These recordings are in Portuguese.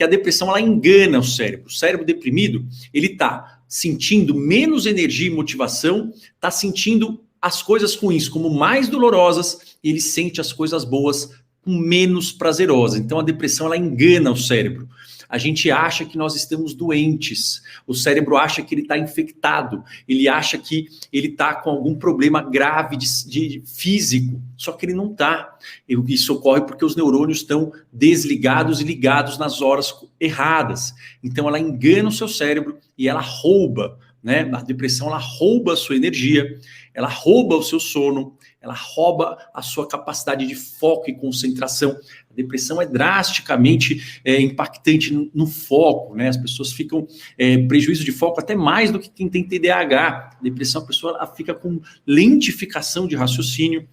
que a depressão ela engana o cérebro. O cérebro deprimido, ele está sentindo menos energia e motivação, está sentindo as coisas ruins como mais dolorosas, e ele sente as coisas boas com menos prazerosas. Então a depressão ela engana o cérebro. A gente acha que nós estamos doentes, o cérebro acha que ele está infectado, ele acha que ele está com algum problema grave de físico, só que ele não está. Isso ocorre porque os neurônios estão desligados e ligados nas horas erradas. Então ela engana o seu cérebro e ela rouba, né? A depressão ela rouba a sua energia, ela rouba o seu sono, ela rouba a sua capacidade de foco e concentração. A depressão é drasticamente impactante no foco, né? As pessoas ficam prejuízo de foco até mais do que quem tem TDAH. A depressão, a pessoa ela fica com lentificação de raciocínio,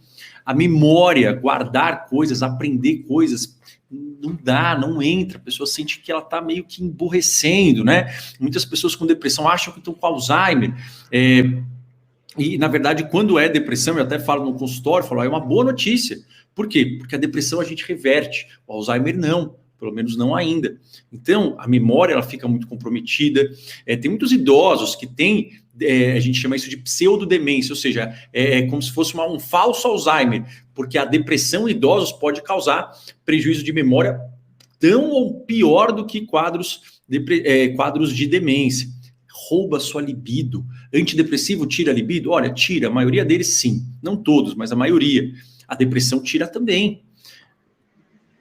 a memória, guardar coisas, aprender coisas, não dá, não entra, a pessoa sente que ela está meio que emburrecendo, né? Muitas pessoas com depressão acham que estão com Alzheimer, e, na verdade, quando é depressão, eu até falo no consultório, falo, é uma boa notícia. Por quê? Porque a depressão a gente reverte, o Alzheimer não, pelo menos não ainda. Então, a memória ela fica muito comprometida. Tem muitos idosos que têm, a gente chama isso de pseudodemência, ou seja, é como se fosse um falso Alzheimer, porque a depressão em idosos pode causar prejuízo de memória tão ou pior do que quadros de demência. Rouba sua libido. Antidepressivo tira a libido? Olha, tira, a maioria deles sim. Não todos, mas a maioria. A depressão tira também.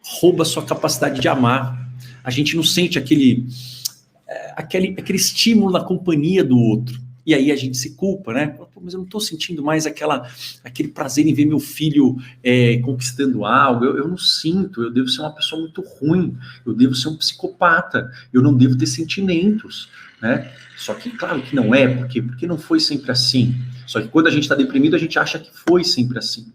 Rouba sua capacidade de amar. A gente não sente aquele estímulo na companhia do outro. E aí a gente se culpa, né? Pô, mas eu não estou sentindo mais aquele prazer em ver meu filho conquistando algo. Eu não sinto, eu devo ser uma pessoa muito ruim, eu devo ser um psicopata, eu não devo ter sentimentos, né? Só que, claro que não é, porque não foi sempre assim. Só que quando a gente está deprimido, a gente acha que foi sempre assim.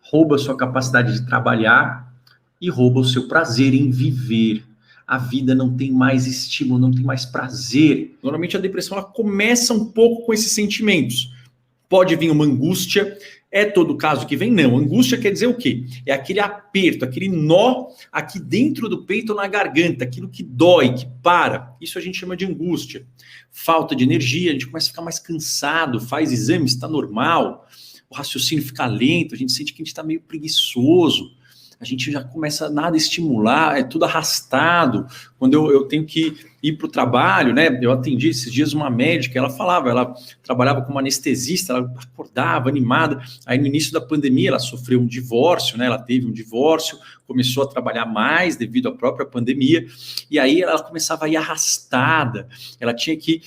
Rouba a sua capacidade de trabalhar e rouba o seu prazer em viver. A vida não tem mais estímulo, não tem mais prazer. Normalmente a depressão ela começa um pouco com esses sentimentos. Pode vir uma angústia, é todo caso que vem? Não. Angústia quer dizer o quê? É aquele aperto, aquele nó aqui dentro do peito ou na garganta, aquilo que dói, que para. Isso a gente chama de angústia. Falta de energia, a gente começa a ficar mais cansado, faz exames, está normal. O raciocínio fica lento, a gente sente que a gente está meio preguiçoso. A gente já começa nada a estimular, é tudo arrastado. Quando eu tenho que ir para o trabalho, né? Eu atendi esses dias uma médica, ela trabalhava como anestesista, ela acordava animada. Aí no início da pandemia ela sofreu um divórcio, né? Ela teve um divórcio, começou a trabalhar mais devido à própria pandemia, e aí ela começava a ir arrastada, ela tinha que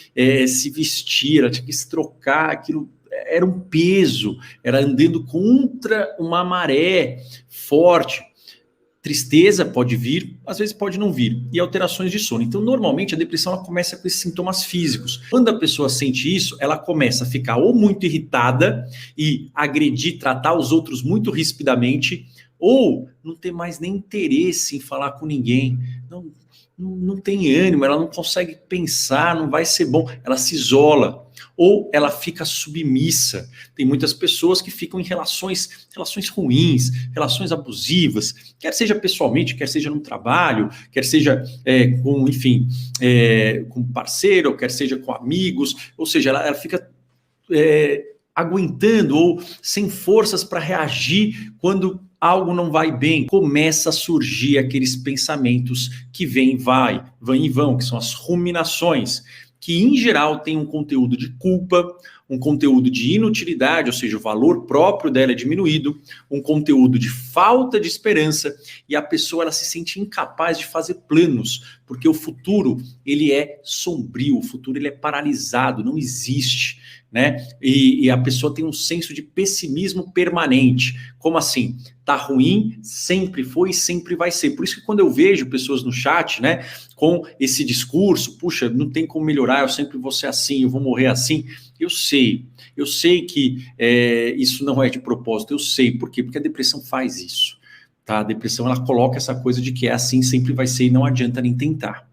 se vestir, ela tinha que se trocar, aquilo era um peso, era andando contra uma maré forte. Tristeza pode vir, às vezes pode não vir, e alterações de sono. Então, normalmente, a depressão ela começa com esses sintomas físicos. Quando a pessoa sente isso, ela começa a ficar ou muito irritada e agredir, tratar os outros muito rispidamente, ou não ter mais nem interesse em falar com ninguém. Não tem ânimo, ela não consegue pensar, não vai ser bom, ela se isola, ou ela fica submissa. Tem muitas pessoas que ficam em relações ruins, relações abusivas, quer seja pessoalmente, quer seja no trabalho, quer seja com parceiro, quer seja com amigos, ou seja, ela fica aguentando ou sem forças para reagir quando algo não vai bem. Começa a surgir aqueles pensamentos que vêm e vão, que são as ruminações, que em geral tem um conteúdo de culpa, um conteúdo de inutilidade, ou seja, o valor próprio dela é diminuído, um conteúdo de falta de esperança, e a pessoa ela se sente incapaz de fazer planos, porque o futuro ele é sombrio, o futuro ele é paralisado, não existe, né? E a pessoa tem um senso de pessimismo permanente. Como assim? Tá ruim, sempre foi e sempre vai ser. Por isso que quando eu vejo pessoas no chat, né, com esse discurso, puxa, não tem como melhorar, eu sempre vou ser assim, eu vou morrer assim, eu sei que isso não é de propósito, eu sei, por quê? Porque a depressão faz isso, tá? A depressão, ela coloca essa coisa de que é assim, sempre vai ser e não adianta nem tentar.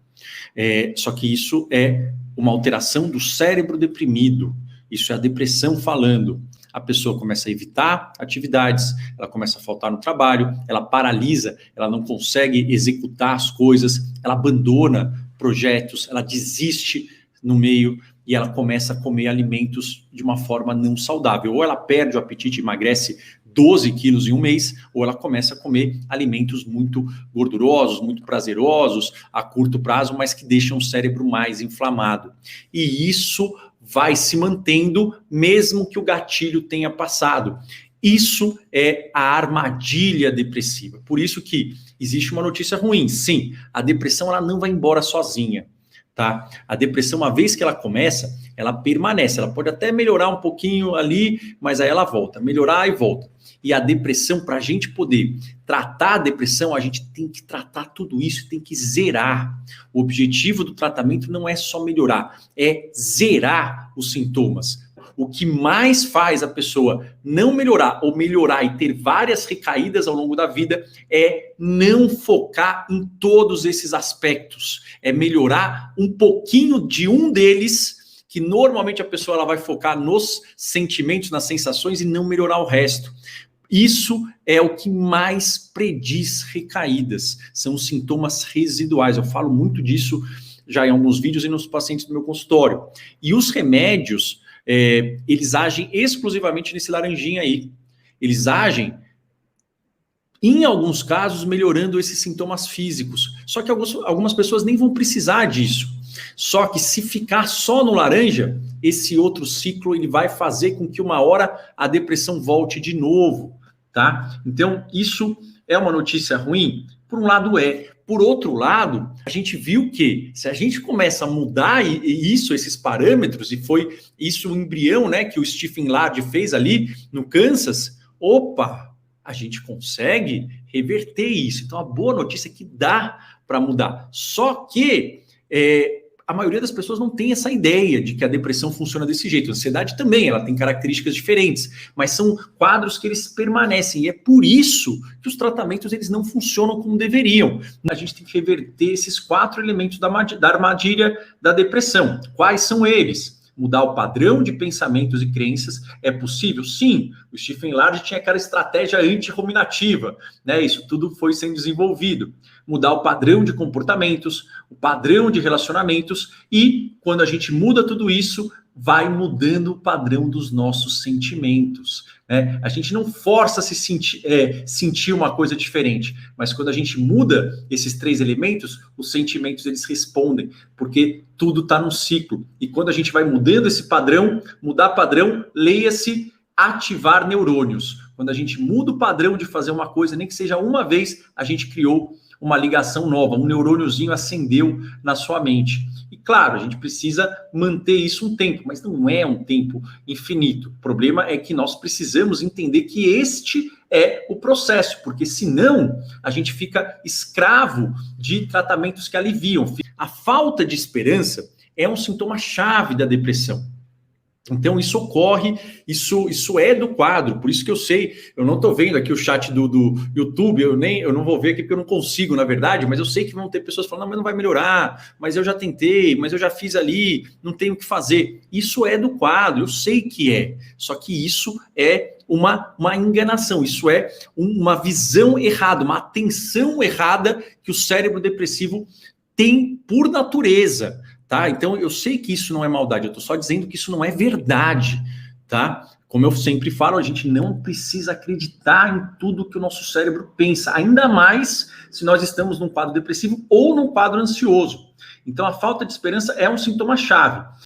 Só que isso é uma alteração do cérebro deprimido, isso é a depressão falando. A pessoa começa a evitar atividades, ela começa a faltar no trabalho, ela paralisa, ela não consegue executar as coisas, ela abandona projetos, ela desiste no meio e ela começa a comer alimentos de uma forma não saudável. Ou ela perde o apetite e emagrece 12 quilos em um mês, ou ela começa a comer alimentos muito gordurosos, muito prazerosos a curto prazo, mas que deixam o cérebro mais inflamado. E isso vai se mantendo mesmo que o gatilho tenha passado. Isso é a armadilha depressiva. Por isso que existe uma notícia ruim. Sim, a depressão ela não vai embora sozinha. Tá? A depressão, uma vez que ela começa, ela permanece. Ela pode até melhorar um pouquinho ali, mas aí ela volta. Melhorar e volta. E a depressão, para a gente poder tratar a depressão, a gente tem que tratar tudo isso, tem que zerar. O objetivo do tratamento não é só melhorar, é zerar os sintomas. O que mais faz a pessoa não melhorar ou melhorar e ter várias recaídas ao longo da vida é não focar em todos esses aspectos. É melhorar um pouquinho de um deles, que normalmente a pessoa ela vai focar nos sentimentos, nas sensações e não melhorar o resto. Isso é o que mais prediz recaídas, são os sintomas residuais. Eu falo muito disso já em alguns vídeos e nos pacientes do meu consultório. E os remédios, eles agem exclusivamente nesse laranjinha aí. Eles agem, em alguns casos, melhorando esses sintomas físicos. Só que algumas pessoas nem vão precisar disso. Só que se ficar só no laranja, esse outro ciclo ele vai fazer com que uma hora a depressão volte de novo. Tá? Então, isso é uma notícia ruim? Por um lado é. Por outro lado, a gente viu que se a gente começa a mudar esses parâmetros, e foi isso o embrião, né, que o Stephen Lard fez ali no Kansas, opa, a gente consegue reverter isso. Então, a boa notícia é que dá para mudar. Só que a maioria das pessoas não tem essa ideia de que a depressão funciona desse jeito. A ansiedade também, ela tem características diferentes, mas são quadros que eles permanecem. E é por isso que os tratamentos eles não funcionam como deveriam. A gente tem que reverter esses 4 elementos da armadilha da depressão. Quais são eles? Mudar o padrão de pensamentos e crenças é possível? Sim. O Stephen Lard tinha aquela estratégia antirruminativa, né? Isso tudo foi sendo desenvolvido. Mudar o padrão de comportamentos, o padrão de relacionamentos e, quando a gente muda tudo isso, vai mudando o padrão dos nossos sentimentos, né? A gente não força a se sentir uma coisa diferente, mas quando a gente muda esses 3 elementos, os sentimentos eles respondem, porque tudo está num ciclo. E quando a gente vai mudando esse padrão, mudar padrão, leia-se ativar neurônios. Quando a gente muda o padrão de fazer uma coisa, nem que seja uma vez, a gente criou uma ligação nova, um neurôniozinho acendeu na sua mente. E claro, a gente precisa manter isso um tempo, mas não é um tempo infinito. O problema é que nós precisamos entender que este é o processo, porque senão a gente fica escravo de tratamentos que aliviam. A falta de esperança é um sintoma-chave da depressão. Então isso ocorre, isso é do quadro, por isso que eu sei, eu não estou vendo aqui o chat do YouTube, eu não vou ver aqui porque eu não consigo, na verdade, mas eu sei que vão ter pessoas falando, não, mas não vai melhorar, mas eu já tentei, mas eu já fiz ali, não tenho o que fazer. Isso é do quadro, eu sei que é, só que isso é uma enganação, isso é uma visão errada, uma atenção errada que o cérebro depressivo tem por natureza. Tá? Então, eu sei que isso não é maldade, eu estou só dizendo que isso não é verdade, tá? Como eu sempre falo, a gente não precisa acreditar em tudo que o nosso cérebro pensa, ainda mais se nós estamos num quadro depressivo ou num quadro ansioso. Então, a falta de esperança é um sintoma-chave.